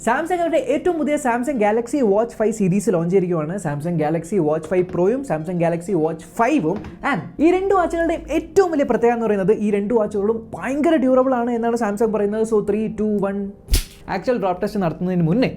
Samsung അവരുടെ ഏറ്റവും പുതിയ Samsung Galaxy Watch 5 series launch ചെയ്തിരിക്കുകയാണ്. സാംസങ് ഗാലക്സി വാച്ച് 5 പ്രോയും സാംസങ് ഗാലക്സി വാച്ച് 5ഉം. ആൻഡ് ഈ രണ്ട് വാച്ചുകളുടെയും ഏറ്റവും വലിയ പ്രത്യേകത എന്ന് പറയുന്നത് ഈ രണ്ട് വാച്ചുകളും ഭയങ്കര ഡ്യൂറബിൾ ആണ് എന്നാണ് സാംസങ് പറയുന്നത്. സോ 3, 2, 1 ആക്ച്വൽ ഡ്രോപ്പ് ടെസ്റ്റ് നടത്തുന്നതിന് മുന്നേ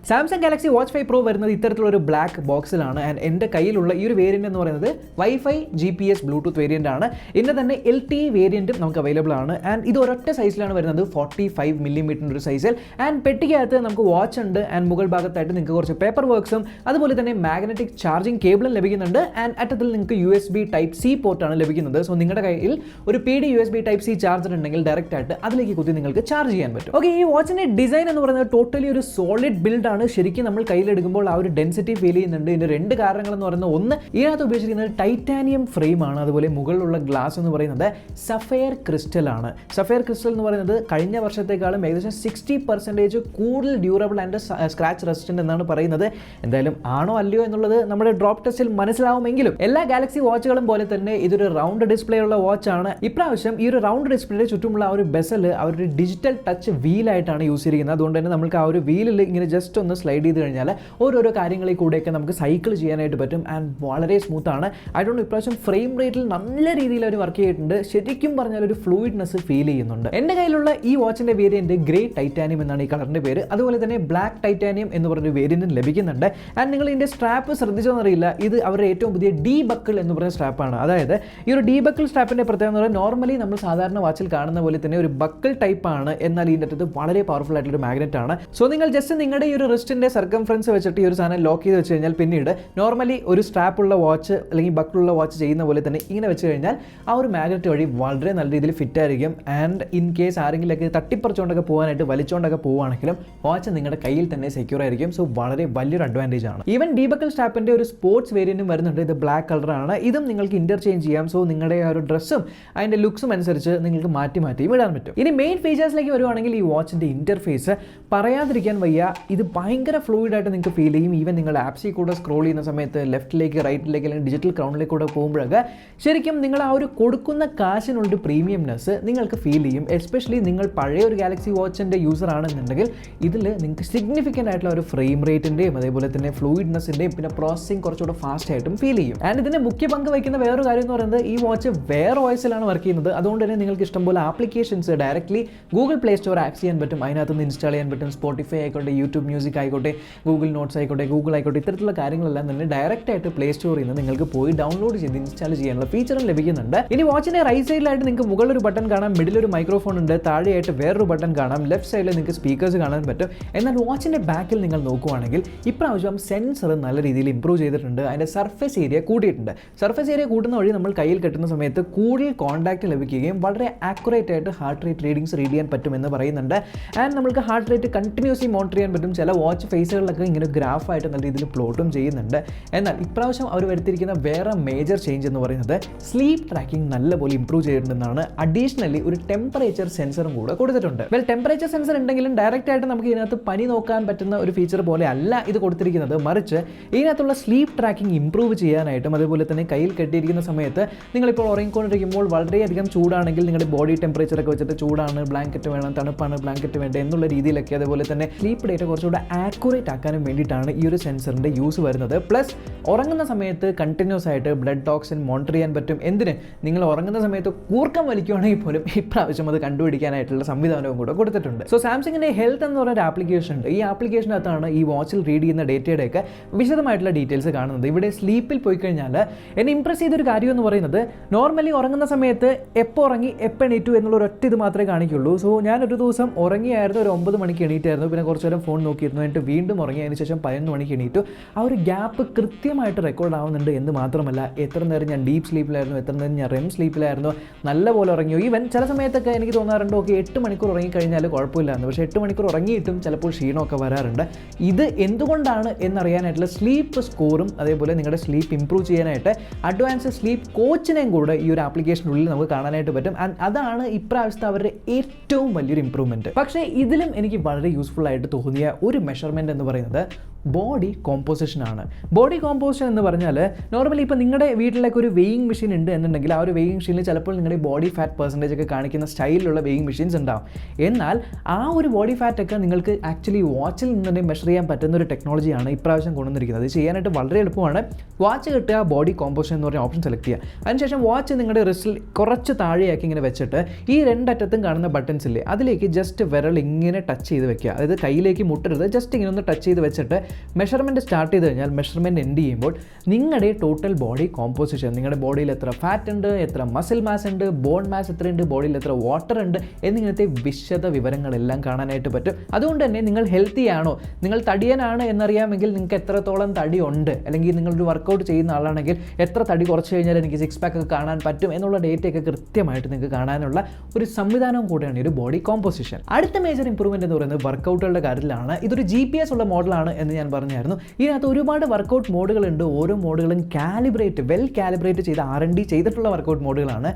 സാംസങ് ഗാലക്സി വാച്ച് 5 പ്രോ വരുന്നത് ഇത്തരത്തിലുള്ള ഒരു ബ്ലാക്ക് ബോക്സിലാണ്. ആൻഡ് എൻ്റെ കയ്യിലുള്ള ഈ ഒരു വേരിയൻ്റ് എന്ന് പറയുന്നത് വൈഫൈ GPS ബ്ലൂടൂത്ത് വേരിയൻ്റ് ആണ്. ഇതിൻ്റെ തന്നെ LTE വേരിയൻറ്റും നമുക്ക് അവൈലബിൾ ആണ്. ആൻഡ് ഇത് ഒരൊറ്റ സൈസിലാണ് വരുന്നത്, 45 mm ഒരു സൈസിൽ. ആൻഡ് പെട്ടിക്കകത്ത് നമുക്ക് വാച്ച് ഉണ്ട്. ആൻഡ് മുകൾ ഭാഗത്തായിട്ട് നിങ്ങൾക്ക് കുറച്ച് പേപ്പർ വർക്ക്സും അതുപോലെ തന്നെ മാഗ്നറ്റിക് ചാർജിങ് കേബിളും ലഭിക്കുന്നുണ്ട്. ആൻഡ് അറ്റത്തിൽ നിങ്ങൾക്ക് USB Type-C പോർട്ടാണ് ലഭിക്കുന്നത്. സോ നിങ്ങളുടെ കയ്യിൽ ഒരു PD USB Type-C ചാർജർ ഉണ്ടെങ്കിൽ ഡയറക്റ്റ് ആയിട്ട് അതിലേക്ക് കുത്തി നിങ്ങൾക്ക് ചാർജ് ചെയ്യാൻ പറ്റും. ഓക്കെ, ഈ വാച്ചിൻ്റെ ഡിസൈൻ എന്ന് പറയുന്നത് ടോട്ടലി ഒരു സോളിഡ് ബിൽഡ് ആണ്. ശരിക്കും നമ്മൾ കയ്യിലെടുക്കുമ്പോൾ ആ ഒരു ഡെൻസിറ്റി ഫീൽ ചെയ്യുന്നുണ്ട്. ഇതിന്റെ രണ്ട് കാരണങ്ങൾ എന്ന് പറയുന്നത്, ഒന്ന്, ഇതിനകത്ത് ഉപയോഗിച്ചിരിക്കുന്നത് ടൈറ്റാനിയം ഫ്രെയിം ആണ്. അതുപോലെ മുകളിലുള്ള ഗ്ലാസ് എന്ന് പറയുന്നത് സഫയർ ക്രിസ്റ്റൽ ആണ്. സഫയർ ക്രിസ്റ്റൽ എന്ന് പറയുന്നത് കഴിഞ്ഞ വർഷത്തേക്കാളും ഏകദേശം 60% കൂടുതൽ ഡ്യൂറബിൾ ആൻഡ് സ്ക്രാച്ച് റെസിസ്റ്റന്റ് എന്നാണ് പറയുന്നത്. എന്തായാലും ആണോ അല്ലയോ എന്നുള്ളത് നമ്മുടെ ഡ്രോപ്പ് ടെസ്റ്റിൽ മനസ്സിലാവുമെങ്കിലും എല്ലാ ഗാലക്സി വാച്ചുകളും പോലെ തന്നെ ഇതൊരു റൗണ്ട് ഡിസ്പ്ലേ ഉള്ള വാച്ചാണ്. ഇപ്രാവശ്യം ഈ ഒരു റൗണ്ട് ഡിസ്പ്ലേയുടെ ചുറ്റുമുള്ള ആ ഒരു ബെസൽ അവരൊരു ഡിജിറ്റൽ ടച്ച് വീലായിട്ടാണ് യൂസ് ചെയ്തിരിക്കുന്നത്. അതുകൊണ്ട് തന്നെ നമുക്ക് ആ ഒരു വീലിൽ ഇങ്ങനെ ജസ്റ്റ് ഒന്ന് സ്ലൈഡ് ചെയ്ത് കഴിഞ്ഞാൽ ഓരോരോ കാര്യങ്ങളിൽ കൂടെയൊക്കെ നമുക്ക് സൈക്കിൾ ചെയ്യാനായിട്ട് പറ്റും. ആൻഡ് വളരെ സ്മൂത്ത് ആണ്. അതുകൊണ്ട് ഇപ്രാവശ്യം ഫ്രെയിം റേറ്റിൽ നല്ല രീതിയിൽ അവർ വർക്ക് ചെയ്തിട്ടുണ്ട്. ശരിക്കും പറഞ്ഞാൽ ഒരു ഫ്ലൂയിഡ്നെസ് ഫീൽ ചെയ്യുന്നുണ്ട്. എൻ്റെ കയ്യിലുള്ള ഈ വാച്ചിൻ്റെ വേരിയൻറ്റ് ഗ്രേ ടൈറ്റാനിയം എന്നാണ് ഈ കളറിൻ്റെ പേര്. അതുപോലെ തന്നെ ബ്ലാക്ക് ടൈറ്റാനിയം എന്ന് പറഞ്ഞൊരു വേരിയൻറ്റും ലഭിക്കുന്നുണ്ട്. ആൻഡ് നിങ്ങൾ ഇതിൻ്റെ സ്ട്രാപ്പ് ശ്രദ്ധിച്ചോന്നറിയില്ല, ഇത് അവരുടെ ഏറ്റവും പുതിയ ഡി ബക്കിൾ എന്ന് പറയുന്ന സ്ട്രാപ്പാണ്. അതായത് ഈ ഒരു ഡി ബക്കിൾ സ്ട്രാപ്പിൻ്റെ പ്രത്യേകത എന്ന് പറയുന്നത് നോർമലി നമ്മൾ സാധാരണ വാച്ചിൽ കാണുന്ന പോലെ തന്നെ ഒരു ബക്കിൾ ടൈപ്പ് ആണ്. എന്നാൽ ഇതിൻ്റെ അകത്ത് വളരെ പവർഫുൾ ആയിട്ടുള്ള മാഗ്നറ്റ് ആണ്. സോ നിങ്ങൾ ജസ്റ്റ് നിങ്ങളുടെ ഈ ഒരു റിസ്റ്റിൻ്റെ സർക്കംഫറൻസ് വെച്ചിട്ട് ഈ ഒരു സാധനം ലോക്ക് ചെയ്ത് വെച്ച് കഴിഞ്ഞാൽ പിന്നീട് നോർമലി ഒരു സ്ട്രാപ്പുള്ള വാച്ച് അല്ലെങ്കിൽ ബക്കിളുള്ള വാച്ച് ചെയ്യുന്ന പോലെ തന്നെ ഇങ്ങനെ വെച്ച് കഴിഞ്ഞാൽ ആ ഒരു മാഗ്നറ്റ് വഴി വളരെ നല്ല രീതിയിൽ ഫിറ്റ് ആയിരിക്കും. ആൻഡ് ഇൻ കേസ് ആരെങ്കിലൊക്കെ തട്ടിപ്പറിച്ചുകൊണ്ടൊക്കെ പോകാനായിട്ട് വലിച്ചുകൊണ്ടൊക്കെ പോവുകയാണെങ്കിലും വാച്ച് നിങ്ങളുടെ കയ്യിൽ തന്നെ സെക്യൂർ ആയിരിക്കും. സോ വളരെ വലിയൊരു അഡ്വാൻറ്റേജ് ആണ്. ഈവൻ ഡീബക്കിൾ സ്ട്രാപ്പിൻ്റെ ഒരു സ്പോർട്സ് വേരിയൻറ്റും വരുന്നുണ്ട്. ഇത് ബ്ലാക്ക് കളറാണ്. ഇതും നിങ്ങൾക്ക് ഇന്റർചേഞ്ച് ചെയ്യാം. സോ നിങ്ങളുടെ ആ ഒരു ഡ്രസ്സും അതിൻ്റെ ലുക്സും അനുസരിച്ച് നിങ്ങൾക്ക് മാറ്റി ഇടാൻ പറ്റും. ഇനി മെയിൻ ഫീച്ചേഴ്സിലേക്ക് വരുവാണെങ്കിൽ ഈ വാച്ചിൻ്റെ ഇന്റർഫേസ് പറയാതിരിക്കാൻ വയ്യ. ഇത് ഭയങ്കര ഫ്ലൂയിഡ് ആയിട്ട് നിങ്ങൾക്ക് ഫീൽ ചെയ്യും. ഈവൻ നിങ്ങൾ ആപ്സിൽ കൂടെ സ്ക്രോൾ ചെയ്യുന്ന സമയത്ത് ലെഫ്റ്റിലേക്ക് റൈറ്റിലേക്ക് അല്ലെങ്കിൽ ഡിജിറ്റൽ ക്രൗണിലേക്ക് കൂടെ പോകുമ്പോഴൊക്കെ ശരിക്കും നിങ്ങൾ ആ ഒരു കൊടുക്കുന്ന കാശിനുള്ള പ്രീമിയംനെസ് നിങ്ങൾക്ക് ഫീൽ ചെയ്യും. എസ്പെഷ്യലി നിങ്ങൾ പഴയ ഒരു ഗാലക്സി വാച്ചിൻ്റെ യൂസർ ആണെന്നുണ്ടെങ്കിൽ ഇതിൽ നിങ്ങൾക്ക് സിഗ്നിഫിക്കൻ്റ് ആയിട്ടുള്ള ഒരു ഫ്രെയിം റേറ്റിൻ്റെയും അതേപോലെ തന്നെ ഫ്ലൂയിഡ്നെസ്സിൻ്റെയും പിന്നെ പ്രോസസ്സിങ് കുറച്ചുകൂടെ ഫാസ്റ്റ് ആയിട്ടും ഫീൽ ചെയ്യും. ആൻഡ് ഇതിൻ്റെ മുഖ്യ പങ്ക് വയ്ക്കുന്ന വേറൊരു കാര്യം എന്ന് പറയുന്നത് ഈ വാച്ച് വേറെ ഓയിസിലാണ് വർക്ക് ചെയ്യുന്നത്. അതുകൊണ്ട് തന്നെ നിങ്ങൾക്ക് ഇഷ്ടംപോലെ applications directly Google play store access ചെയ്യാൻ പറ്റും. അതിനകത്ത് നിന്ന് ഇൻസ്റ്റാൾ ചെയ്യാൻ പറ്റും. സ്പോട്ടിഫൈ ആയിക്കോട്ടെ, യൂട്യൂബ് മ്യൂസിക് ആയിക്കോട്ടെ, ഗൂഗിൾ നോട്ട്സ് ആയിക്കോട്ടെ, ഗൂഗിൾ ആയിക്കോട്ടെ, ഇത്തരത്തിലുള്ള കാര്യങ്ങളെല്ലാം തന്നെ ഡയറക്റ്റ് ആയിട്ട് പ്ലേ സ്റ്റോറിൽ നിന്ന് നിങ്ങൾക്ക് പോയി ഡൗൺലോഡ് ചെയ്ത് ഇൻസ്റ്റാൾ ചെയ്യാനുള്ള ഫീച്ചറും ലഭിക്കുന്നുണ്ട്. ഇനി വാച്ചിന്റെ റൈറ്റ് സൈഡിലായിട്ട് നിങ്ങൾക്ക് മുകളിലൊരു ബട്ടൺ കാണാം, മിഡിലൊരു മൈക്രോഫോൺ ഉണ്ട്, താഴെയായിട്ട് വേറൊരു ബട്ടൺ കാണാം, ലെഫ്റ്റ് സൈഡിൽ നിങ്ങൾക്ക് സ്പീക്കേഴ്സ് കാണാൻ പറ്റും. എന്നാൽ വാച്ചിന്റെ ബാക്കിൽ നിങ്ങൾ നോക്കുവാണെങ്കിൽ ഇപ്രാവശ്യം സെൻസർ നല്ല രീതിയിൽ ഇംപ്രൂവ് ചെയ്തിട്ടുണ്ട്. അതിന്റെ സർഫേസ് ഏരിയ കൂട്ടിയിട്ടുണ്ട്. സർഫേസ് ഏരിയ കൂട്ടുന്ന വഴി നമ്മൾ കയ്യിൽ കെട്ടുന്ന സമയത്ത് കൂടുതൽ കോൺടാക്ട് ലഭിക്കുകയും വളരെ ആക്യുറേറ്റ് ആയിട്ട് ഹാർട്ട് റേറ്റ് റീഡിങ്സ് റീഡ് ചെയ്യാൻ പറ്റുമെന്ന് പറയുന്നുണ്ട്. ആൻഡ് നമുക്ക് ഹാർട്ട് റേറ്റ് കണ്ടിന്യൂസ്ലി മോണിറ്റർ ചെയ്യാൻ പറ്റും. ചില വാച്ച് ഫേസുകളിലൊക്കെ ഇങ്ങനെ ഗ്രാഫായിട്ട് നല്ല രീതിയിൽ പ്ലോട്ടും ചെയ്യുന്നുണ്ട്. എന്നാൽ ഇപ്രാവശ്യം അവർ വരുത്തിയിരിക്കുന്ന വേറെ മേജർ ചേഞ്ച് എന്ന് പറയുന്നത് സ്ലീപ്പ് ട്രാക്കിംഗ് നല്ലപോലെ ഇംപ്രൂവ് ചെയ്തിട്ടുണ്ടെന്നാണ്. അഡീഷണലി ഒരു ടെമ്പറേച്ചർ സെൻസറും കൂടെ കൊടുത്തിട്ടുണ്ട്. വെൽ, ടെമ്പറേച്ചർ സെൻസർ ഉണ്ടെങ്കിലും ഡയറക്റ്റ് ആയിട്ട് നമുക്ക് ഇതിനകത്ത് പനി നോക്കാൻ പറ്റുന്ന ഒരു ഫീച്ചർ പോലെ അല്ല ഇത് കൊടുത്തിരിക്കുന്നത്. മറിച്ച് ഇതിനകത്തുള്ള സ്ലീപ്പ് ട്രാക്കിംഗ് ഇംപ്രൂവ് ചെയ്യാനായിട്ടും അതുപോലെ തന്നെ കയ്യിൽ കെട്ടിയിരിക്കുന്ന സമയത്ത് നിങ്ങളിപ്പോൾ ഉറങ്ങിക്കൊണ്ടിരിക്കുമ്പോൾ വളരെയധികം ചൂടാണെങ്കിൽ നിങ്ങളുടെ ബോഡി ടെമ്പറേച്ചർ ഒക്കെ വെച്ചിട്ട് ചൂടാണ്, ബ്ലാങ്കറ്റ് വേണം, തണുപ്പാണ്, ബ്ലാങ്കറ്റ് വേണ്ട എന്നുള്ള രീതിയിലൊക്കെ അതുപോലെ തന്നെ സ്ലീപ്പ് ഡേറ്റ കുറച്ചുകൂടെ ആക്യുറേറ്റ് ആക്കാനും വേണ്ടിയിട്ടാണ് ഈ ഒരു സെൻസറിൻ്റെ യൂസ് വരുന്നത്. പ്ലസ് ഉറങ്ങുന്ന സമയത്ത് കണ്ടിന്യൂസ് ആയിട്ട് ബ്ലഡ് ടോക്സിൻ മോണിറ്റർ ചെയ്യാൻ പറ്റും. എന്തിന്, നിങ്ങൾ ഉറങ്ങുന്ന സമയത്ത് കൂർക്കം വലിക്കുകയാണെങ്കിൽ പോലും ഇപ്രാവശ്യം അത് കണ്ടുപിടിക്കാനായിട്ടുള്ള സംവിധാനവും കൂടെ കൊടുത്തിട്ടുണ്ട്. സോ സാംസങ്ങിൻ്റെ ഹെൽത്ത് എന്ന് പറയുന്ന ഒരു ആപ്ലിക്കേഷൻ ഉണ്ട്. ഈ ആപ്ലിക്കേഷനകത്താണ് ഈ വാച്ചിൽ റീഡ് ചെയ്യുന്ന ഡേറ്റയുടെയൊക്കെ വിശദമായിട്ടുള്ള ഡീറ്റെയിൽസ് കാണുന്നത്. ഇവിടെ സ്ലീപ്പിൽ പോയി കഴിഞ്ഞാൽ എന്നെ ഇംപ്രസ് ചെയ്തൊരു കാര്യം എന്ന് പറയുന്നത് നോർമലി ഉറങ്ങുന്ന സമയത്ത് എപ്പോൾ ഉറങ്ങി എപ്പോൾ എണീറ്റു എന്നുള്ള ഒരൊറ്റ ഇത് മാത്രമേ കാണിക്കുള്ളൂ. സോ ഞാനൊരു ദിവസം ഉറങ്ങിയായിരുന്നു, ഒരു 9 മണിക്ക് എണീറ്റായിരുന്നു, പിന്നെ കുറച്ച് നേരം ഫോൺ നോക്കിയിരുന്നു, എന്നിട്ട് വീണ്ടും ഉറങ്ങി, അതിന് ശേഷം 11 മണിക്ക് എണീറ്റു. ആ ഒരു ഗ്യാപ്പ് കൃത്യമായിട്ട് റെക്കോർഡ് ആവുന്നുണ്ട് എന്ന് മാത്രമല്ല എത്ര നേരം ഞാൻ ഡീപ്പ് സ്ലീപ്പിലായിരുന്നു, എത്ര നേരം ഞാൻ REM സ്ലീപ്പിലായിരുന്നു, നല്ലപോലെ ഉറങ്ങിയോ. ഈവൻ ചില സമയത്തൊക്കെ എനിക്ക് തോന്നാറുണ്ട് ഓക്കെ 8 മണിക്കൂർ ഉറങ്ങിക്കഴിഞ്ഞാൽ കുഴപ്പമില്ലായിരുന്നു. പക്ഷേ 8 മണിക്കൂർ ഉറങ്ങിയിട്ടും ചിലപ്പോൾ ക്ഷീണമൊക്കെ വരാറുണ്ട്. ഇത് എന്തുകൊണ്ടാണ് എന്നറിയാനായിട്ടുള്ള സ്ലീപ്പ് സ്കോറും അതേപോലെ നിങ്ങളുടെ സ്ലീപ്പ് ഇംപ്രൂവ് ചെയ്യാനായിട്ട് അഡ്വാൻസ് സ്ലീപ്പ് കോച്ചിനെയും കൂടെ ഈ ഒരു ആപ്ലിക്കേഷനുള്ളിൽ നമുക്ക് കാണാനായിട്ട് പറ്റും. ആൻഡ് അതാണ് ഇപ്രാവശ്യത്തെ അവരുടെ ഏറ്റവും വലിയൊരു ഇമ്പ്രൂവ്മെൻറ്റ്. പക്ഷേ ഇതിലും എനിക്ക് വളരെ യൂസ്ഫുൾ ആയിട്ട് തോന്നിയ ഒരു മെഷർമെൻറ്റ് എന്ന് പറയുന്നത് ബോഡി കോമ്പോസിഷൻ ആണ്. ബോഡി കോമ്പോസിഷൻ എന്ന് പറഞ്ഞാൽ നോർമലി ഇപ്പോൾ നിങ്ങളുടെ വീട്ടിലേക്ക് ഒരു വെയിങ് മെഷീൻ ഉണ്ട് എന്നുണ്ടെങ്കിൽ ആ ഒരു വെയിങ് മെഷീനിൽ ചിലപ്പോൾ നിങ്ങളുടെ ബോഡി ഫാറ്റ് പെർസെൻറ്റേജ് ഒക്കെ കാണിക്കുന്ന സ്റ്റൈലിലുള്ള വെയിങ് മെഷീൻസ് ഉണ്ടാവും. എന്നാൽ ആ ഒരു ബോഡി ഫാറ്റ് ഒക്കെ നിങ്ങൾക്ക് ആക്ച്വലി വാച്ചിൽ നിന്ന് തന്നെ മെഷർ ചെയ്യാൻ പറ്റുന്ന ഒരു ടെക്നോളജിയാണ് ഇപ്രാവശ്യം കൊണ്ടുവന്നിരിക്കുന്നത്. ഇത് ചെയ്യാനായിട്ട് വളരെ എളുപ്പമാണ്. വാച്ച് കിട്ടുക, ബോഡി കോമ്പോസിഷൻ എന്ന് പറഞ്ഞ ഓപ്ഷൻ സെലക്ട് ചെയ്യുക. അതിനുശേഷം വാച്ച് നിങ്ങളുടെ റിസ്റ്റിൽ കുറച്ച് താഴെയാക്കി ഇങ്ങനെ വെച്ചിട്ട് ഈ രണ്ടറ്റത്തും കാണുന്ന ബട്ടൺസ് ഇല്ലേ അതിലേക്ക് ജസ്റ്റ് വിരൽ ഇങ്ങനെ ടച്ച് ചെയ്ത് വെക്കുക. അതായത് കയ്യിലേക്ക് മുട്ടരുത്, ജസ്റ്റ് ഇങ്ങനെ ഒന്ന് ടച്ച് ചെയ്ത് വെച്ചിട്ട് മെഷർമെൻറ്റ് സ്റ്റാർട്ട് ചെയ്ത് കഴിഞ്ഞാൽ മെഷർമെൻറ്റ് എൻഡ് ചെയ്യുമ്പോൾ നിങ്ങളുടെ ടോട്ടൽ ബോഡി കോമ്പോസിഷൻ, നിങ്ങളുടെ ബോഡിയിൽ എത്ര ഫാറ്റ് ഉണ്ട്, എത്ര മസിൽ മാസ് ഉണ്ട്, ബോൺ മാസ് എത്രയുണ്ട്, ബോഡിയിൽ എത്ര വാട്ടർ ഉണ്ട് എന്നിങ്ങനത്തെ വിശദ വിവരങ്ങളെല്ലാം കാണാനായിട്ട് പറ്റും. അതുകൊണ്ട് തന്നെ നിങ്ങൾ ഹെൽത്തി ആണോ, നിങ്ങൾ തടിയനാണ് എന്നറിയാമെങ്കിൽ നിങ്ങൾക്ക് എത്രത്തോളം തടി ഉണ്ട്, അല്ലെങ്കിൽ നിങ്ങളൊരു വർക്കൗട്ട് ചെയ്യുന്ന ആളാണെങ്കിൽ എത്ര തടി കുറച്ച് കഴിഞ്ഞാൽ എനിക്ക് സിക്സ് പാക്ക് ഒക്കെ കാണാൻ പറ്റും എന്നുള്ള ഡേറ്റയൊക്കെ കൃത്യമായിട്ട് നിങ്ങൾക്ക് കാണാനുള്ള ഒരു സംവിധാനവും കൂടെയാണ് ഈ ഒരു ബോഡി കോമ്പോസിഷൻ. അടുത്ത മേജർ ഇംപ്രൂവ്മെൻറ്റ് എന്ന് പറയുന്നത് വർക്കൗട്ടുകളുടെ കാര്യത്തിലാണ്. ഇതൊരു GPS ഉള്ള മോഡലാണ് എന്ന് ഞാൻ പറഞ്ഞായിരുന്നു. ഇതിനകത്ത് ഒരുപാട് വർക്കൗട്ട് മോഡുകളുണ്ട്. ഓരോ മോഡുകളും വെൽ കാലിബ്രേറ്റ് ചെയ്ത് R&D ചെയ്തിട്ടുള്ള വർക്കൗട്ട് മോഡുകളാണ്.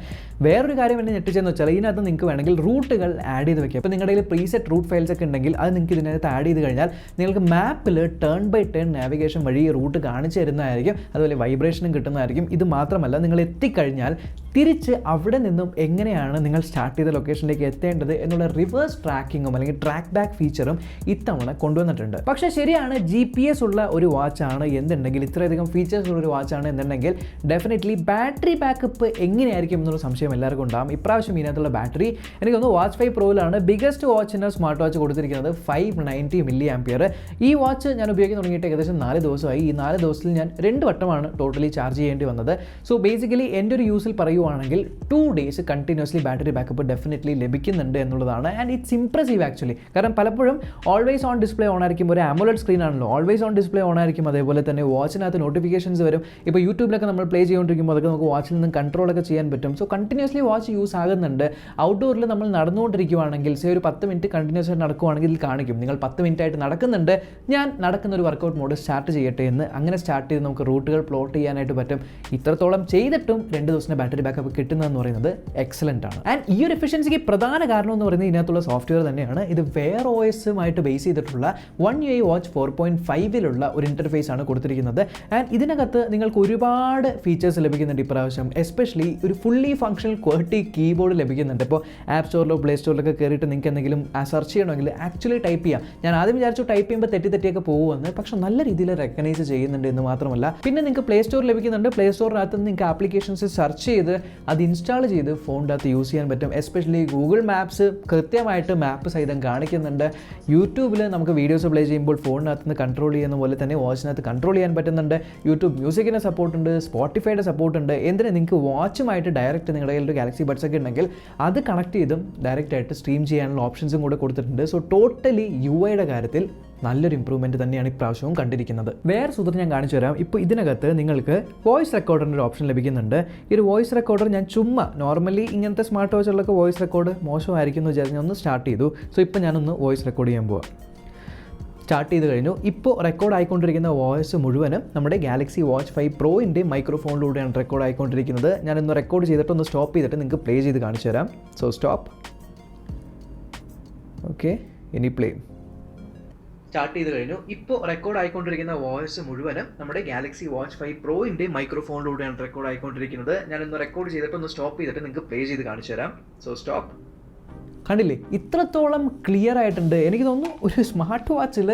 വേറൊരു കാര്യം എന്നെ ഞെട്ടിച്ചെന്ന് വെച്ചാൽ ഇതിനകത്ത് നിങ്ങൾക്ക് വേണമെങ്കിൽ റൂട്ടുകൾ ആഡ് ചെയ്ത് വെക്കുക. അപ്പോൾ നിങ്ങളുടെ കയ്യിൽ പ്രീസെറ്റ് റൂട്ട് ഫയൽസ് ഒക്കെ ഉണ്ടെങ്കിൽ അത് നിങ്ങൾക്ക് ഇതിനകത്ത് ആഡ് ചെയ്ത് കഴിഞ്ഞാൽ നിങ്ങൾക്ക് മാപ്പിൽ ടേൺ ബൈ ടേൺ നാവിഗേഷൻ വഴി റൂട്ട് കാണിച്ചു തരുന്നതായിരിക്കും. അതുപോലെ വൈബ്രേഷനും കിട്ടുന്നതായിരിക്കും. ഇത് മാത്രമല്ല, നിങ്ങൾ എത്തിക്കഴിഞ്ഞാൽ തിരിച്ച് അവിടെ നിന്നും എങ്ങനെയാണ് നിങ്ങൾ സ്റ്റാർട്ട് ചെയ്ത ലൊക്കേഷനിലേക്ക് എത്തേണ്ടത് എന്നുള്ള റിവേഴ്സ് ട്രാക്കിങ്ങും അല്ലെങ്കിൽ ട്രാക്ക് ബാക്ക് ഫീച്ചറും ഇത്തവണ കൊണ്ടുവന്നിട്ടുണ്ട്. പക്ഷേ ശരിയാണ്, GPS ഉള്ള ഒരു വാച്ചാണ് എന്നുണ്ടെങ്കിൽ, ഇത്രയധികം ഫീച്ചേഴ്സ് ഉള്ള ഒരു വാച്ചാണ് എന്നുണ്ടെങ്കിൽ ഡെഫിനറ്റ്ലി ബാറ്ററി ബാക്കപ്പ് എങ്ങനെയായിരിക്കും എന്നുള്ള സംശയം എല്ലാവർക്കും ഉണ്ടാകും. ഇപ്രാവശ്യം ഇതിനകത്തുള്ള ബാറ്ററി എനിക്ക് തോന്നുന്നു വാച്ച് 5 പ്രോയിലാണ് ബിഗസ്റ്റ് വാച്ചിൻ്റെ സ്മാർട്ട് വാച്ച് കൊടുത്തിരിക്കുന്നത് 590 mAh. ഈ വാച്ച് ഞാൻ ഉപയോഗിക്കാൻ തുടങ്ങിയിട്ട് ഏകദേശം 4 ദിവസമായി. ഈ 4 ദിവസത്തിൽ ഞാൻ 2 വട്ടമാണ് ടോട്ടലി ചാർജ് ചെയ്യേണ്ടി വന്നത്. സോ ബേസിക്കലി എൻ്റെ ഒരു യൂസിൽ പറയുവാണെങ്കിൽ 2 days continuously battery backup definitely ലഭിക്കുന്നുണ്ട് എന്നുള്ളതാണ്. And it's impressive actually. കാരണം പലപ്പോഴും ഓൾവേസ് ഓൺ ഡിസ്പ്ലേ ഓൺ ആയിരിക്കും, ഒരു AMOLED സ്ക്രീൻ ആണല്ലോ, ഓൾവേസ് ഓൺ ഡിസ്പ്ലേ ഓൺ ആയിരിക്കും. അതേപോലെ തന്നെ വാച്ചിനകത്ത് നോട്ടിഫിക്കേഷൻസ് വരും. ഇപ്പോൾ യൂട്യൂബിലൊക്കെ നമ്മൾ പ്ലേ ചെയ്തുകൊണ്ടിരിക്കുമ്പോൾ അതൊക്കെ നമുക്ക് വാച്ചിൽ നിന്ന് കൺട്രോളൊക്കെ ചെയ്യാൻ പറ്റും. സോ കണ്ടിന്യൂസ്ലി വാച്ച് യൂസ് ആകുന്നുണ്ട്. ഔട്ട്ഡോറിൽ നമ്മൾ നടന്നുകൊണ്ടിരിക്കുകയാണെങ്കിൽ, സേ ഒരു 10 മിനിറ്റ് കണ്ടിന്യൂസ് ആയിട്ട് നടക്കുകയാണെങ്കിൽ ഇതിൽ കാണിക്കും നിങ്ങൾ 10 മിനിറ്റ് ആയിട്ട് നടക്കുന്നുണ്ട്, ഞാൻ നടക്കുന്ന ഒരു വർക്കൗട്ട് മോഡ് സ്റ്റാർട്ട് ചെയ്യട്ടെ എന്ന്. അങ്ങനെ സ്റ്റാർട്ട് ചെയ്ത് നമുക്ക് റൂട്ടുകൾ പ്ലോട്ട് ചെയ്യാനായിട്ട് പറ്റും. ഇത്രത്തോളം ചെയ്തിട്ടും 2 ദിവസത്തെ ബാറ്ററി ബാക്കപ്പ് കിട്ടുന്നതെന്ന് പറയുന്നത് എക്സലൻ്റ് ആണ്. ആൻഡ് ഈ ഒരു എഫിഷ്യൻസിക്ക് പ്രധാന കാരണം എന്ന് പറയുന്നത് ഇതിനകത്തുള്ള സോഫ്റ്റ്വെയർ തന്നെയാണ്. ഇത് വെയർ OSമായിട്ട് ബേസ് ചെയ്തിട്ടുള്ള One UI വാച്ച് 4.5 ഒരു ഇൻ്റർഫേസ് ആണ് കൊടുത്തിരിക്കുന്നത്. ആൻഡ് ഇതിനകത്ത് നിങ്ങൾക്ക് ഒരുപാട് ഫീച്ചേഴ്സ് ലഭിക്കുന്നുണ്ട് ഇപ്രാവശ്യം. എസ്പെഷ്യലി ഒരു ഫുള്ളി ഫങ്ഷണൽ QWERTY കീബോർഡ് ലഭിക്കുന്നുണ്ട്. ഇപ്പോൾ ആപ്പ് സ്റ്റോറിലോ പ്ലേ സ്റ്റോറിലൊക്കെ കയറിയിട്ട് നിങ്ങൾക്ക് എന്തെങ്കിലും സെർച്ച് ചെയ്യണമെങ്കിൽ ആക്ച്വലി ടൈപ്പ് ചെയ്യാം. ഞാൻ ആദ്യം വിചാരിച്ചു ടൈപ്പ് ചെയ്യുമ്പോൾ തെറ്റിയൊക്കെ പോകുമെന്ന്, പക്ഷേ നല്ല രീതിയിൽ റെക്കഗ്നൈസ് ചെയ്യുന്നുണ്ട് എന്ന് മാത്രമല്ല, പിന്നെ നിങ്ങൾക്ക് പ്ലേ സ്റ്റോർ ലഭിക്കുന്നുണ്ട്. പ്ലേ സ്റ്റോറിനകത്ത് നിങ്ങൾക്ക് ആപ്ലിക്കേഷൻസ് സെർച്ച് ചെയ്ത് അത് ഇൻസ്റ്റാൾ ചെയ്ത് ഫോണിൻ്റെ അകത്ത് യൂസ് ചെയ്യാൻ പറ്റും. എസ്പെഷ്യലി ഗൂഗിൾ മാപ്സ് കൃത്യമായിട്ട് മാപ്പ് സഹിതം കാണിക്കുന്നുണ്ട്. യൂട്യൂബിൽ നമുക്ക് വീഡിയോസ് പ്ലേ ചെയ്യുമ്പോൾ ഫോണിനകത്ത് നിന്ന് കൺട്രോൾ ചെയ്യുന്ന പോലെ തന്നെ വാച്ചിനകത്ത് കൺട്രോൾ ചെയ്യാൻ പറ്റുന്നുണ്ട്. യൂട്യൂബ് മ്യൂസിക്കിൻ്റെ സപ്പോർട്ടുണ്ട്, സ്പോട്ടിഫൈയുടെ സപ്പോർട്ടുണ്ട്. എന്തിന് നിങ്ങൾക്ക് വാച്ചുമായിട്ട് ഡയറക്റ്റ് നിങ്ങളുടെ കയ്യിൽ ഒരു ഗാലക്സി ബഡ്സ് ഒക്കെ ഉണ്ടെങ്കിൽ അത് കണക്ട് ചെയ്തും ഡയറക്റ്റ് ആയിട്ട് സ്ട്രീം ചെയ്യാനുള്ള ഓപ്ഷൻസും കൂടെ കൊടുത്തിട്ടുണ്ട്. സോ ടോട്ടലി UIയുടെ കാര്യത്തിൽ നല്ലൊരു ഇംപ്രൂവ്മെൻറ്റ് തന്നെയാണ് ഇപ്രാവശ്യവും കണ്ടിരിക്കുന്നത്. വേറെ സൂത്രം ഞാൻ കാണിച്ചു തരാം. ഇപ്പോൾ ഇതിനകത്ത് നിങ്ങൾക്ക് വോയിസ് റെക്കോർഡറിൻ്റെ ഒരു ഓപ്ഷൻ ലഭിക്കുന്നുണ്ട്. ഈ ഒരു വോയിസ് റെക്കോർഡർ ഞാൻ ചുമ്മാ നോർമലി ഇങ്ങനത്തെ സ്മാർട്ട് വാച്ചുകളിലൊക്കെ വോയിസ് റെക്കോർഡ് മോശമായിരിക്കും എന്ന് വിചാരിച്ച് ഞാൻ ഒന്ന് സ്റ്റാർട്ട് ചെയ്തു. സോ ഇപ്പോൾ ഞാനൊന്ന് വോയിസ് റെക്കോർഡ് ചെയ്യാൻ പോവാം. സ്റ്റാർട്ട് ചെയ്ത് കഴിഞ്ഞു. ഇപ്പോൾ റെക്കോർഡ് ആയിക്കൊണ്ടിരിക്കുന്ന വോയിസ് മുഴുവനും നമ്മുടെ ഗാലക്സി വാച്ച് 5 പ്രോയിൻ്റെ മൈക്രോഫോണിലൂടെയാണ് റെക്കോർഡ് ആയിക്കൊണ്ടിരിക്കുന്നത്. ഞാനൊന്ന് റെക്കോർഡ് ചെയ്തിട്ട് ഒന്ന് സ്റ്റോപ്പ് ചെയ്തിട്ട് നിങ്ങൾക്ക് പ്ലേ ചെയ്ത് കാണിച്ചു തരാം. So stop. ഓക്കെ, ഇനി പ്ലേ. സ്റ്റാർട്ട് ചെയ്ത് കഴിഞ്ഞു. ഇപ്പോൾ റെക്കോർഡ് ആയിക്കൊണ്ടിരിക്കുന്ന വോയിസ് മുഴുവനും നമ്മുടെ ഗാലക്സി വാച്ച് 5 പ്രോയിൻ്റെ മൈക്രോഫോണിലൂടെയാണ് റെക്കോർഡ് ആയിക്കൊണ്ടിരിക്കുന്നത്. ഞാനൊന്ന് റെക്കോർഡ് ചെയ്തിട്ട് ഒന്ന് സ്റ്റോപ്പ് ചെയ്തിട്ട് നിങ്ങൾക്ക് പ്ലേ ചെയ്ത് കാണിച്ചു തരാം. So stop. കണ്ടില്ലേ, ഇത്രത്തോളം ക്ലിയർ ആയിട്ടുണ്ട്. എനിക്ക് തോന്നുന്നു ഒരു സ്മാർട്ട് വാച്ചിൽ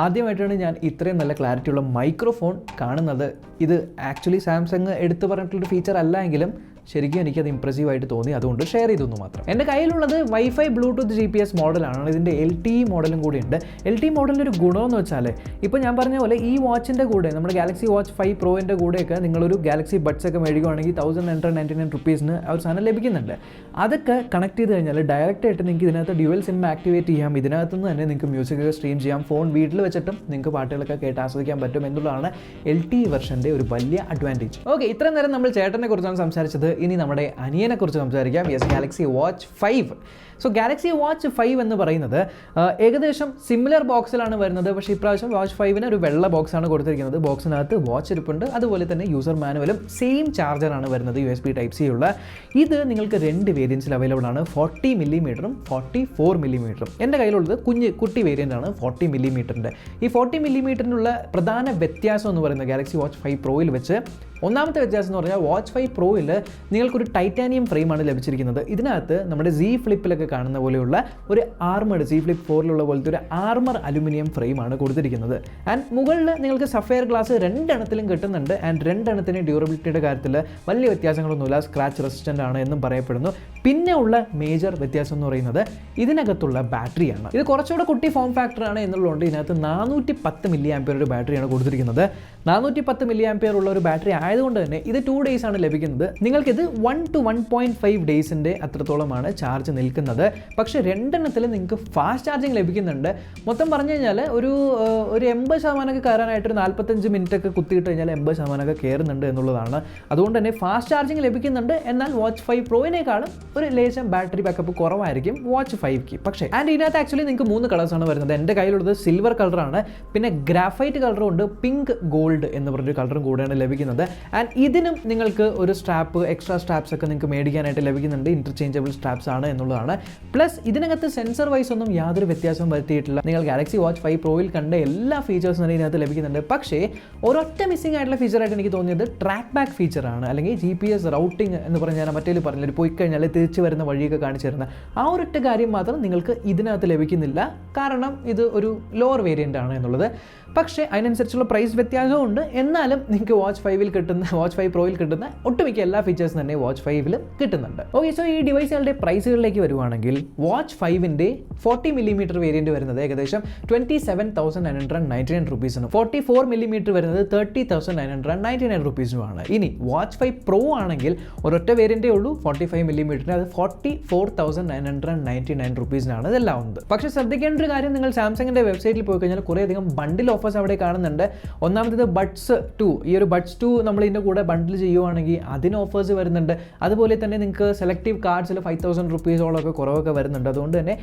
ആദ്യമായിട്ടാണ് ഞാൻ ഇത്രയും നല്ല ക്ലാരിറ്റിയുള്ള മൈക്രോഫോൺ കാണുന്നത്. ഇത് ആക്ച്വലി സാംസങ് എടുത്തു പറഞ്ഞിട്ടുള്ളൊരു ഫീച്ചർ അല്ല എങ്കിലും ശരിക്കും എനിക്കത് ഇംപ്രസീവായിട്ട് തോന്നി, അതുകൊണ്ട് ഷെയർ ചെയ്തൊന്നു മാത്രം. എൻ്റെ കയ്യിലുള്ളത് വൈഫൈ ബ്ലൂടൂത്ത് GPS മോഡലാണ്. ഇതിൻ്റെ LTE മോഡലും കൂടിയുണ്ട്. LTE മോഡലിൻ്റെ ഒരു ഗുണമെന്ന് വെച്ചാൽ ഇപ്പോൾ ഞാൻ പറഞ്ഞ പോലെ ഈ വാച്ചിൻ്റെ കൂടെ നമ്മുടെ ഗാലക്സി വാച്ച് 5 പ്രോയിൻ്റെ കൂടെയൊക്കെ നിങ്ങളൊരു ഗാലക്സി ബഡ്സ് ഒക്കെ മേടിക്കുകയാണെങ്കിൽ 1999 റുപ്പീസിന് ആ ഒരു സാധനം ലഭിക്കുന്നുണ്ട്. അതൊക്കെ കണക്ട് ചെയ്ത് കഴിഞ്ഞാൽ ഡയറക്റ്റ് ആയിട്ട് നിങ്ങൾക്ക് ഇതിനകത്ത് ഡ്യുവൽ സിം ആക്ടിവേറ്റ് ചെയ്യാം. ഇതിനകത്ത് നിന്ന് തന്നെ നിങ്ങൾക്ക് മ്യൂസിക്കൊക്കെ സ്ട്രീം ചെയ്യാം. ഫോൺ വീട്ടിൽ വെച്ചിട്ടും നിങ്ങൾക്ക് പാട്ടുകളൊക്കെ കേട്ട് ആസ്വദിക്കാൻ പറ്റും എന്നുള്ളതാണ് LTE വെർഷൻ്റെ ഒരു വലിയ അഡ്വാൻറ്റേജ്. ഓക്കെ, ഇത്രയും നേരം നമ്മൾ ചേട്ടനെ കുറിച്ചാണ് സംസാരിച്ചത്. ഇനി നമ്മുടെ അനിയനെക്കുറിച്ച് സംസാരിക്കാം. Yes, Galaxy Watch 5. So Galaxy Watch 5 എന്ന് പറയുന്നത് ഏകദേശം സിമിലർ ബോക്സിലാണ് വരുന്നത്. പക്ഷേ ഇപ്രാവശ്യം വാച്ച് 5ന് ഒരു വെള്ള ബോക്സാണ് കൊടുത്തിരിക്കുന്നത്. ബോക്സിനകത്ത് വാച്ച് ഇരിപ്പുണ്ട്, അതുപോലെ തന്നെ യൂസർ മാനുവലും സെയിം ചാർജറാണ് വരുന്നത്, USB Type-C ഉള്ള. ഇത് നിങ്ങൾക്ക് 2 വേരിയൻസിൽ അവൈലബിൾ ആണ്, 40 മില്ലിമീറ്ററും 44 മില്ലിമീറ്ററും. എൻ്റെ കയ്യിലുള്ളത് കുട്ടി വേരിയൻ്റ് ആണ്, 40 മില്ലിമീറ്ററിൻ്റെ. ഈ 40 മില്ലിമീറ്ററിനുള്ള പ്രധാന വ്യത്യാസം എന്ന് പറയുന്നത് ഗാലക്സി വാച്ച് 5 പ്രോയിൽ വെച്ച് ഒന്നാമത്തെ വ്യത്യാസം എന്ന് പറഞ്ഞാൽ വാച്ച് 5 പ്രോയിൽ നിങ്ങൾക്കൊരു ടൈറ്റാനിയം ഫ്രെയിമാണ് ലഭിച്ചിരിക്കുന്നത്. ഇതിനകത്ത് നമ്മുടെ Z ഫ്ലിപ്പിലൊക്കെ കാണുന്ന പോലെയുള്ള ഒരു ആർമഡ്, Z ഫ്ലിപ്പ് 4ലുള്ള പോലത്തെ ഒരു ആർമർ അലുമിനിയം ഫ്രെയിമാണ് കൊടുത്തിരിക്കുന്നത്. ആൻഡ് മുകളിൽ നിങ്ങൾക്ക് സഫയർ ഗ്ലാസ് 2 എണ്ണത്തിലും കിട്ടുന്നുണ്ട്. ആൻഡ് 2 എണ്ണത്തിന് ഡ്യൂറബിലിറ്റിയുടെ കാര്യത്തിൽ വലിയ വ്യത്യാസങ്ങളൊന്നുമില്ല, സ്ക്രാച്ച് റെസിസ്റ്റൻ്റ് ആണ് എന്നും പറയപ്പെടുന്നു. പിന്നെ ഉള്ള മേജർ വ്യത്യാസം എന്ന് പറയുന്നത് ഇതിനകത്തുള്ള ബാറ്ററിയാണ്. ഇത് കുറച്ചുകൂടെ കുട്ടി ഫോം ഫാക്ടറാണ് എന്നുള്ളതുകൊണ്ട് ഇതിനകത്ത് 410 മില്ലി ആംപിയർ ഒരു ബാറ്ററിയാണ് കൊടുത്തിരിക്കുന്നത്. 410 മില്ലി ആംപിയർ ഉള്ള ഒരു ബാറ്ററി ആയതുകൊണ്ട് തന്നെ ഇത് 2 days ആണ് ലഭിക്കുന്നത്. നിങ്ങൾക്കിത് 1 to 1.5 ഡേയ്സിൻ്റെ അത്രത്തോളമാണ് ചാർജ് നിൽക്കുന്നത്. പക്ഷേ 2 എണ്ണത്തിൽ നിങ്ങൾക്ക് ഫാസ്റ്റ് ചാർജിങ് ലഭിക്കുന്നുണ്ട്. മൊത്തം പറഞ്ഞു കഴിഞ്ഞാൽ ഒരു 80% കയറാനായിട്ട് ഒരു 45 മിനിറ്റൊക്കെ കുത്തിയിട്ട് കഴിഞ്ഞാൽ 80% കയറുന്നുണ്ട് എന്നുള്ളതാണ്. അതുകൊണ്ട് തന്നെ ഫാസ്റ്റ് ചാർജിങ് ലഭിക്കുന്നുണ്ട്. എന്നാൽ വാച്ച് 5 പ്രോയിനേക്കാളും ഒരു ലേശം ബാറ്ററി ബാക്കപ്പ് കുറവായിരിക്കും വാച്ച് 5ക്ക്. പക്ഷേ ഇതിനകത്ത് ആക്ച്വലി നിങ്ങൾക്ക് 3 കളേഴ്സാണ് വരുന്നത്. എൻ്റെ കയ്യിലുള്ളത് സിൽവർ കളറാണ്, പിന്നെ ഗ്രാഫൈറ്റ് കളറും ഉണ്ട്, പിങ്ക് ഗോൾഡ് എന്ന് പറഞ്ഞൊരു കളറും കൂടെയാണ് ലഭിക്കുന്നത്. ആൻഡ് ഇതിനും നിങ്ങൾക്ക് ഒരു എക്സ്ട്രാ സ്ട്രാപ്സ് ഒക്കെ നിങ്ങൾക്ക് മേടിക്കാനായിട്ട് ലഭിക്കുന്നുണ്ട്. ഇൻ്റർചേഞ്ചബിൾ സ്ട്രാപ്സ് ആണ് എന്നുള്ളതാണ്. പ്ലസ് ഇതിനകത്ത് സെൻസർ വൈസ് ഒന്നും യാതൊരു വ്യത്യാസവും വരുത്തിയിട്ടില്ല. നിങ്ങൾ ഗാലക്സി വാച്ച് 5 പ്രോയിൽ കണ്ട എല്ലാ ഫീച്ചേഴ്സും തന്നെ ഇതിനകത്ത് ലഭിക്കുന്നുണ്ട്. പക്ഷേ ഒരൊറ്റ മിസ്സിംഗ് ആയിട്ടുള്ള ഫീച്ചറായിട്ട് എനിക്ക് തോന്നിയത് ട്രാക്ക് ബാക്ക് ഫീച്ചറാണ്, അല്ലെങ്കിൽ GPS റൗട്ടിംഗ് എന്ന് പറഞ്ഞാൽ മറ്റേ പറഞ്ഞാൽ പോയി കഴിഞ്ഞാൽ തിരിച്ചു വരുന്ന വഴിയൊക്കെ കാണിച്ചു തരുന്ന ആ ഒരൊറ്റ കാര്യം മാത്രം നിങ്ങൾക്ക് ഇതിനകത്ത് ലഭിക്കുന്നില്ല. കാരണം ഇത് ഒരു ലോവർ വേരിയൻ്റ് ആണ് എന്നുള്ളത്. പക്ഷേ അതിനനുസരിച്ചുള്ള പ്രൈസ് വ്യത്യാസവും ഉണ്ട്. എന്നാലും നിങ്ങൾക്ക് വാച്ച് 5 പ്രോയിൽ കിട്ടുന്ന ഒട്ടുമിക്ക എല്ലാ ഫീച്ചേഴ്സും തന്നെ വാച്ച് 5ൽ കിട്ടുന്നുണ്ട്. ഓക്കെ, സോ ഈ ഡിവൈസുകളുടെ പ്രൈസുകളിലേക്ക് വരുവാണെങ്കിൽ വാച്ച് 5ൻ്റെ 40 മില്ലിമീറ്റർ വേരിയൻറ്റ് വരുന്നത് ഏകദേശം 27,999 റുപ്പീസിനും 44 മില്ലിമീറ്റർ വരുന്നത് 30,999 റുപ്പീസിനുമാണ്. ഇനി വാച്ച് 5 പ്രോ ആണെങ്കിൽ ഒരൊറ്റ വേരിയൻറ്റേ ഉള്ളൂ, 45 മില്ലിമീറ്ററിന്, അത് 44,999 റുപ്പീസിനാണ് ഇതെല്ലാം ഉണ്ട്. പക്ഷേ ശ്രദ്ധിക്കേണ്ട ഒരു കാര്യം, നിങ്ങൾ സാംസങ്ങിൻ്റെ വെബ്സൈറ്റിൽ പോയി കഴിഞ്ഞാൽ കുറേയധികം ബണ്ടിൽ ഓഫേഴ്സ് അവിടെ കാണുന്നുണ്ട്. ഒന്നാമത്തേത് ബഡ്സ് 2. ഈ ഒരു ബഡ്സ് 2 നമ്മൾ ഇതിൻ്റെ കൂടെ ബണ്ടിൽ ചെയ്യുവാണെങ്കിൽ അതിന് ഓഫേഴ്സ് വരുന്നുണ്ട്. അതുപോലെ തന്നെ നിങ്ങൾക്ക് സെലക്റ്റീവ് കാർഡ്സിൽ 5,000 റുപ്പീസോളൊക്കെ കുറവൊക്കെ വരുന്നുണ്ട്. അതുകൊണ്ട് തന്നെ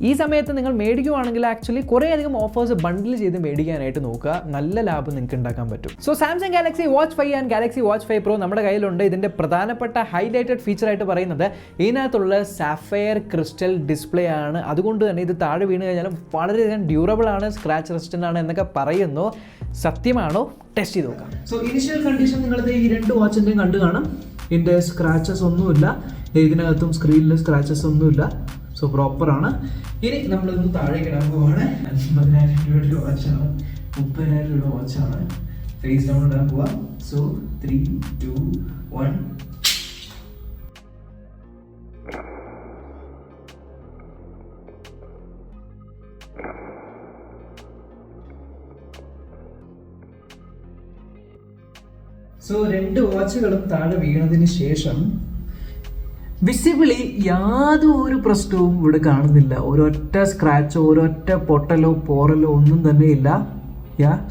ഈ സമയത്ത് നിങ്ങൾ മേടിക്കുവാണെങ്കിൽ ആക്ച്വലി കുറേയധികം ഓഫേഴ്സ് ബണ്ടിൽ ചെയ്ത് മേടിക്കാനായിട്ട് നോക്കുക. നല്ല ലാഭം നിങ്ങൾക്ക് ഉണ്ടാക്കാൻ പറ്റും. So Samsung Galaxy Watch 5 and Galaxy Watch 5 pro നമ്മുടെ കയ്യിലുണ്ട്. ഇതിൻ്റെ പ്രധാനപ്പെട്ട ഹൈലൈറ്റഡ് ഫീച്ചറായിട്ട് പറയുന്നത് ഇതിനകത്തുള്ള സാഫയർ ക്രിസ്റ്റൽ ഡിസ്പ്ലേ ആണ്. അതുകൊണ്ട് തന്നെ ഇത് താഴെ വീണ് കഴിഞ്ഞാലും വളരെയധികം ഡ്യൂറബിൾ ആണ്, സ്ക്രാച്ച് റെസിസ്റ്റൻ്റ് ആണ് എന്നൊക്കെ പറയുന്നു. സത്യമാണോ? ടെസ്റ്റ് ചെയ്ത് നോക്കാം. സോ ഇനിഷ്യൽ കണ്ടീഷൻ നിങ്ങളിത് ഈ 2 വാച്ചിൻ്റെയും കണ്ടു കാണും. ഇതിൻ്റെ സ്ക്രാച്ചസ് ഒന്നുമില്ല, ഇതിനകത്തും സ്ക്രീനിൽ സ്ക്രാച്ചസ് ഒന്നുമില്ല. സോ പ്രോപ്പറാണ്. ഇനി നമ്മളിതൊന്ന് താഴേക്ക് ഇടാൻ പോവാണ്. 50,000 രൂപയുടെ വാച്ചാണ്, 30,000 രൂപ വാച്ചാണ്. ഫേസ് ഡൗൺ ഇടാൻ പോവാം. സോ 3, 2, 1. സോ 2 വാച്ചുകളും താഴെ വീണതിന് ശേഷം വിസിബിളി യാതൊരു പ്രശ്നവും ഇവിടെ കാണുന്നില്ല. ഒരൊറ്റ സ്ക്രാച്ചോ ഒരൊറ്റ പൊട്ടലോ പോറലോ ഒന്നും തന്നെ ഇല്ല.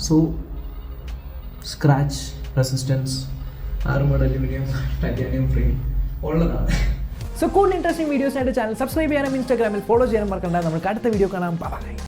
So scratch resistance, armoured aluminium, titanium frame ഉള്ളതാണ്. സോ കൂടുതൽ ഇൻട്രസ്റ്റിംഗ് വീഡിയോസിനായിട്ട് ചാനൽ സബ്സ്ക്രൈബ് ചെയ്യാനും ഇൻസ്റ്റാഗ്രാമിൽ ഫോളോ ചെയ്യാനും മറക്കണ്ട. നമുക്ക് അടുത്ത വീഡിയോ കാണാം. ബൈ.